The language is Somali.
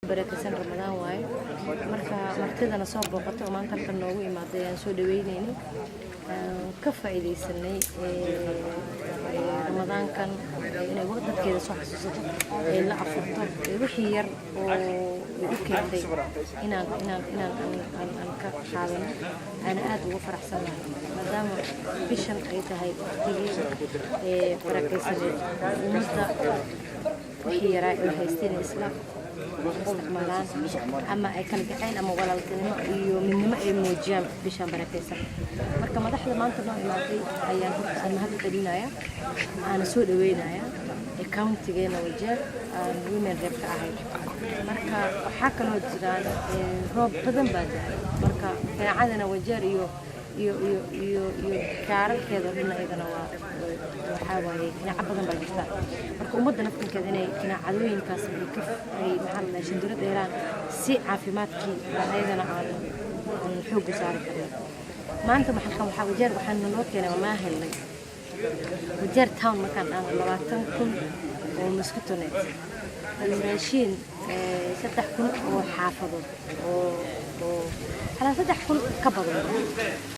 barakaysan Ramadaan waaye marka martidana soo booqato oo maanta halkan noogu imaaday aan soo dhaweynayni ka faa'iideysanay Ramadaankan inay dadkeeda soo xasuusato la afurto wixii yar oo u keentay inaan ka qaadano ana aad ugu faraxsanahay maadaama bishan ay tahay waqtigii barakaysaneed ummadda wixii yaraa ay haysteen isla isticmaalaan ama ay kala gaceen ama walaaltinimo iyo midnimo ay muujiyaan bishan barakaysan marka madaxda maanta noo imaaday ayaan horta aan mahad celinayaa aan soo dhaweynaya countigeena Wajeer aan women rep ka ahay marka waxa kaloo jiraan roob badan baa dhacay marka daacadana Wajeer iyo kaararkeeda dhinaceedana waxa waaye dhinac badan baa jirta marka ummadda nafteeda inay dhinacadooyinkaas ay maxaa la shindirada helaan si caafimaadkii ayadana aan xoog u saari karno maanta waxa Wajeer waxaan noo keenay ma helnay Wajeer town markaan aan 20,000 oo mosquito-net raashin 3,000 oo xaafadood oo 3,000 ka badan